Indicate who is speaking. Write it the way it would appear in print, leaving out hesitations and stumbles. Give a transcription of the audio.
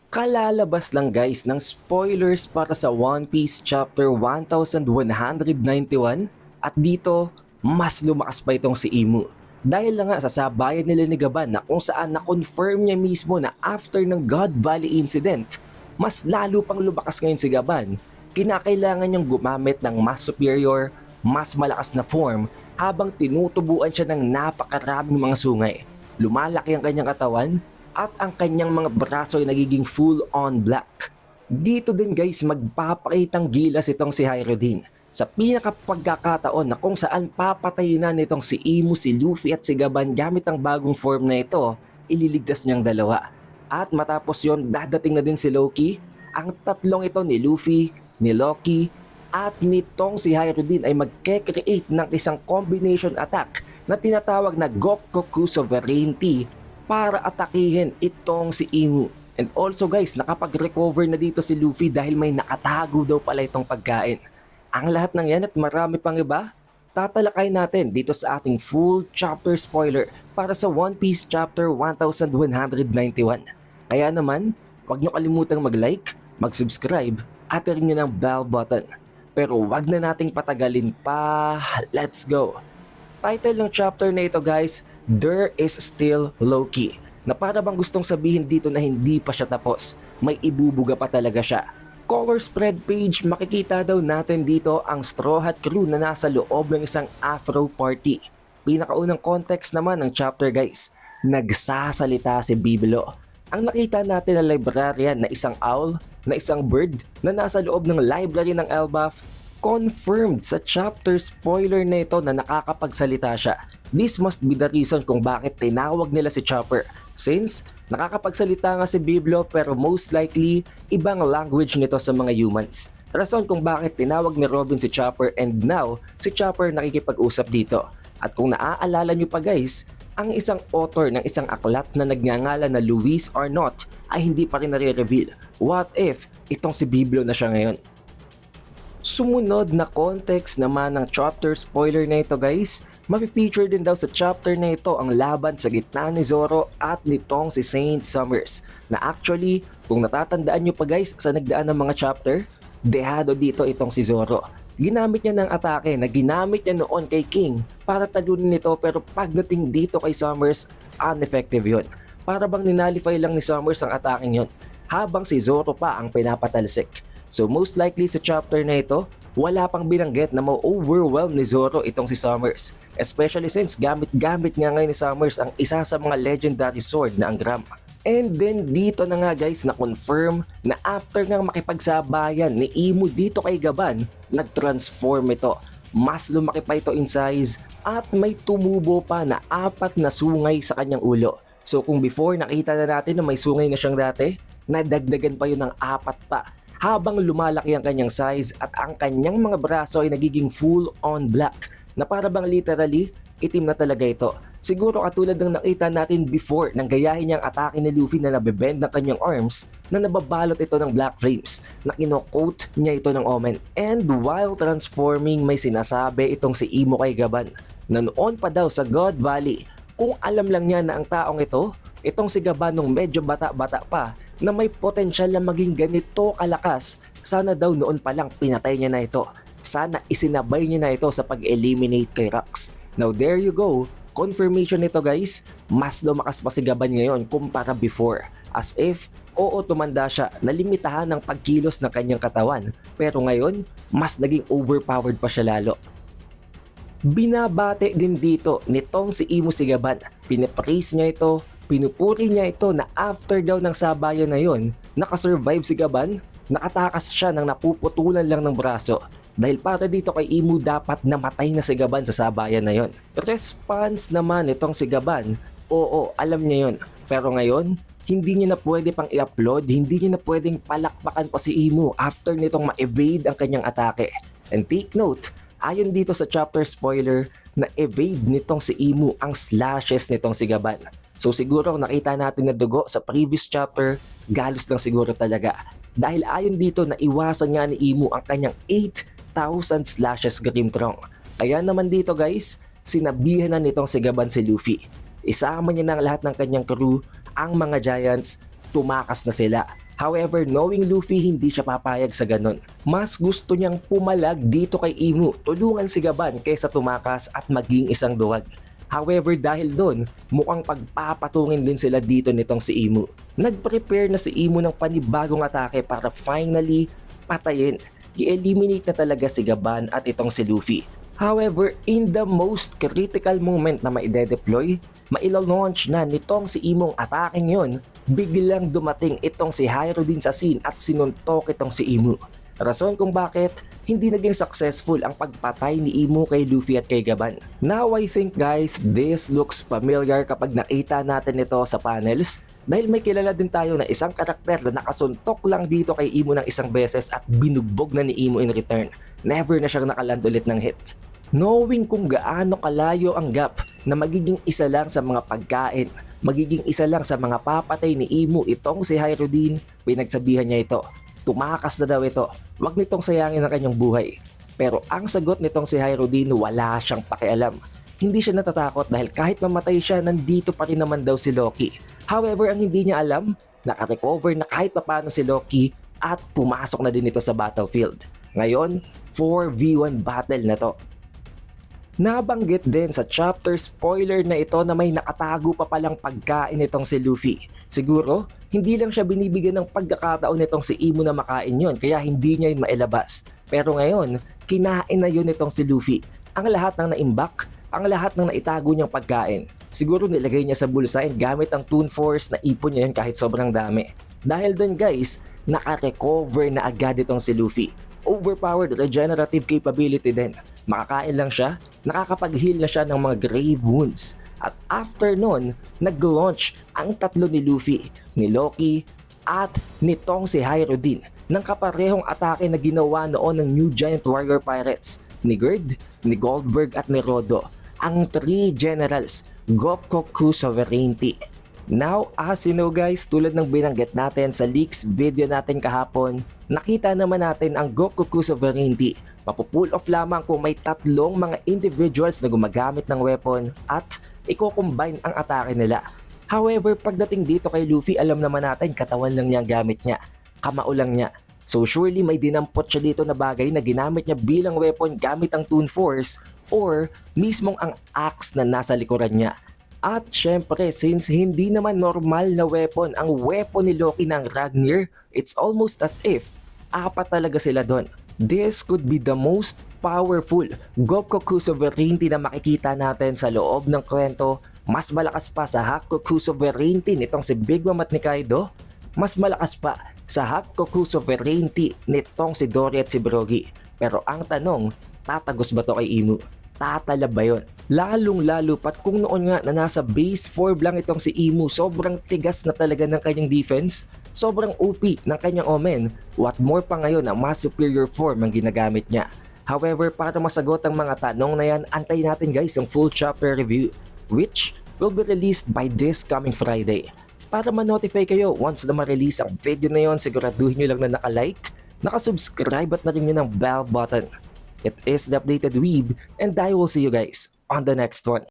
Speaker 1: Kalalabas lang guys ng spoilers para sa One Piece Chapter 1191 at dito mas lumakas pa itong si Imu. Dahil lang nga sa sabayan nila ni Gaban na kung saan na-confirm niya mismo na after ng God Valley incident, mas lalo pang lumakas ngayon si Gaban. Kinakailangan niyang gumamit ng mas superior, mas malakas na form habang tinutubuan siya ng napakaraming mga sungay. Lumalaki ang kanyang katawan at ang kanyang mga braso ay nagiging full-on black. Dito din guys magpapakitang gilas itong si Hyrodin sa pinakapagkakataon na kung saan papatayin na nitong si Imu, si Luffy at si Gaban gamit ang bagong form na ito, ililigtas niyang dalawa. At matapos yon dadating na din si Loki, ang tatlong ito ni Luffy, ni Loki at nitong si Hyrodin ay magke-create ng isang combination attack na tinatawag na Gokkoku Sovereignty para atakihin itong si Imu. And also guys, nakapag-recover na dito si Luffy dahil may nakatago daw pala itong pagkain. Ang lahat ng yan at marami pang iba, tatalakay natin dito sa ating full chapter spoiler para sa One Piece Chapter 1191. Kaya naman, huwag nyo kalimutang mag-like, mag-subscribe at ring nyo ng bell button. Pero wag na nating patagalin pa, let's go! Title ng chapter na ito guys, There is Still Loki, na para bang gustong sabihin dito na hindi pa siya tapos, may ibubuga pa talaga siya. Color spread page, makikita daw natin dito ang Straw Hat crew na nasa loob ng isang Afro party. Pinakaunang context naman ng chapter guys, nagsasalita si Bibelo. Ang nakita natin na librarian na isang owl, na isang bird na nasa loob ng library ng Elbaf, confirmed sa chapter spoiler na ito na nakakapagsalita siya. This must be the reason kung bakit tinawag nila si Chopper, since nakakapagsalita nga si Biblo pero most likely ibang language nito sa mga humans. Rason kung bakit tinawag ni Robin si Chopper and now si Chopper nakikipag-usap dito. At kung naaalala nyo pa guys, ang isang author ng isang aklat na nagngangalan na Luis Arnott ay hindi pa rin nare-reveal. What if itong si Biblo na siya ngayon? Sumunod na context naman ng chapter spoiler na ito guys, mafe-feature din daw sa chapter na ito ang laban sa gitna ni Zoro at nitong si Saint Summers, na actually kung natatandaan nyo pa guys sa nagdaan ng mga chapter, dehado dito itong si Zoro. Ginamit niya ng atake na ginamit niya noon kay King para talunin nito, pero pagdating dito kay Summers, ineffective yun. Para bang ninalify lang ni Summers ang ataking yun, habang si Zoro pa ang pinapatalsik. So most likely sa chapter na ito, wala pang binanggit na ma-overwhelm ni Zoro itong si Summers. Especially since gamit-gamit nga ngayon ni Summers ang isa sa mga legendary sword na ang Gram. And then dito na nga guys na confirm na after nga makipagsabayan ni Imu dito kay Gaban, nag-transform ito. Mas lumaki pa ito in size at may tumubo pa na 4 na sungay sa kanyang ulo. So kung before nakita na natin na may sungay na siyang dati, nadagdagan pa yun ng 4 pa. Habang lumalaki ang kanyang size at ang kanyang mga braso ay nagiging full-on black, na para bang literally, itim na talaga ito. Siguro katulad ng nakita natin before nang gayahin niyang atake ni Luffy na nabebend ng kanyang arms, na nababalot ito ng black flames, na kino-coat niya ito ng omen. And while transforming, may sinasabi itong si Imu kay Gaban, na noon pa daw sa God Valley, kung alam lang niya na ang taong ito, itong si Gaban nung medyo bata-bata pa, na may potensyal na maging ganito kalakas, sana daw noon pa lang pinatay niya na ito. Sana isinabay niya na ito sa pag-eliminate kay Rox. Now there you go, confirmation nito guys, mas lumakas pa si Gaban ngayon kumpara before. As if, oo tumanda siya, nalimitahan ng pagkilos ng kanyang katawan, pero ngayon, mas naging overpowered pa siya lalo. Binabate din dito nitong si Imu si Gaban, pinipraise niya ito, pinupuri niya ito na after daw ng sabayan na yon, nakasurvive si Gaban, nakatakas siya ng napuputulan lang ng braso. Dahil para dito kay Imu dapat namatay na si Gaban sa sabayan na yon. Response naman itong si Gaban, oo alam niya yon, pero ngayon hindi niya na pwede pang i-upload, hindi niya na pwedeng palakpakan pa si Imu after nitong ma-evade ang kanyang atake. And take note, ayon dito sa chapter spoiler, na evade nitong si Imu ang slashes nitong si Gaban. So siguro nakita natin na dugo sa previous chapter, galos lang siguro talaga. Dahil ayon dito na iwasan nga ni Imu ang kanyang 8,000 slashes Grimtron. Kaya naman dito guys, sinabihan na nitong si Gaban si Luffy. Isama niya na ang lahat ng kanyang crew, ang mga giants, tumakas na sila. However, knowing Luffy, hindi siya papayag sa ganun. Mas gusto niyang pumalag dito kay Imu, tulungan si Gaban kaysa tumakas at maging isang duwag. However, dahil doon, mukhang pagpapatungin din sila dito nitong si Imu. Nag-prepare na si Imu ng panibagong atake para finally patayin. I-eliminate na talaga si Gaban at itong si Luffy. However, in the most critical moment na maide-deploy, mailo-launch na nitong si Imong ataking yon, biglang dumating itong si Hyrodin sa scene at sinuntok itong si Imu. Rason kung bakit hindi naging successful ang pagpatay ni Imu kay Luffy at kay Gaban. Now I think guys, this looks familiar kapag nakita natin ito sa panels, dahil may kilala din tayo na isang karakter na nakasuntok lang dito kay Imu ng isang beses at binugbog na ni Imu in return. Never na siyang nakaland ulit ng hit. Knowing kung gaano kalayo ang gap na magiging isa lang sa mga pagkain, magiging isa lang sa mga papatay ni Imu itong si Hyrodin, pinagsabihan niya ito. Tumakas na daw ito, wag nitong sayangin ang kanyang buhay. Pero ang sagot nitong si Hyrodin, wala siyang pakialam. Hindi siya natatakot dahil kahit mamatay siya, nandito pa rin naman daw si Loki. However, ang hindi niya alam, nakarecover na kahit papaano si Loki at pumasok na din ito sa battlefield. Ngayon, 4v1 battle na to. Nabanggit din sa chapter spoiler na ito na may nakatago pa palang pagkain itong si Luffy. Siguro, hindi lang siya binibigyan ng pagkakataon nitong si Imu na makain yon, kaya hindi niya yun mailabas. Pero ngayon, kinain na yun itong si Luffy. Ang lahat ng naimbak, ang lahat ng naitago niyang pagkain. Siguro nilagay niya sa bulsa and gamit ang Toon Force na ipon niya yun kahit sobrang dami. Dahil dun guys, naka-recover na agad itong si Luffy. Overpowered regenerative capability din. Makakain lang siya, nakakapag-heal na siya ng mga grave wounds. At after nun, nag-launch ang tatlo ni Luffy, ni Loki, at nitong si Hyrodin ng kaparehong atake na ginawa noon ng New Giant Warrior Pirates, ni Gerd, ni Goldberg at ni Rodo, ang 3 generals, Gokoku Sovereignty. Now, as you know guys, tulad ng binanggit natin sa leaks video natin kahapon, nakita naman natin ang Gokoku Sovereignty. Mapupull off lamang kung may tatlong mga individuals na gumagamit ng weapon at i-combine ang atake nila. However, pagdating dito kay Luffy, alam naman natin katawan lang niya ang gamit niya, kamao lang niya. So surely may dinampot siya dito na bagay na ginamit niya bilang weapon gamit ang Toon Force or mismong ang axe na nasa likuran niya. At syempre, since hindi naman normal na weapon ang weapon ni Loki ng Ragnir, it's almost as if apat talaga sila doon. This could be the most powerful Gokoku Sovereignty na makikita natin sa loob ng kwento. Mas malakas pa sa Hakoku Sovereignty nitong si Big Mom at ni Kaido. Mas malakas pa sa Hakoku Sovereignty nitong si Dory at si Brogy. Pero ang tanong, tatagos ba to kay Imu? Tatala ba yun? Lalong-lalo pat kung noon nga na nasa base 4 lang itong si Imu, sobrang tigas na talaga ng kanyang defense, sobrang OP ng kanyang Omen, what more pa ngayon na mas superior form ang ginagamit niya. However, para masagot ang mga tanong na yan, antayin natin guys ang full chapter review, which will be released by this coming Friday. Para ma-notify kayo once na ma-release ang video na yon, siguraduhin nyo lang na naka-like, naka-subscribe at na rin nyo ng bell button. It is the Updated Weeb, and I will see you guys on the next one.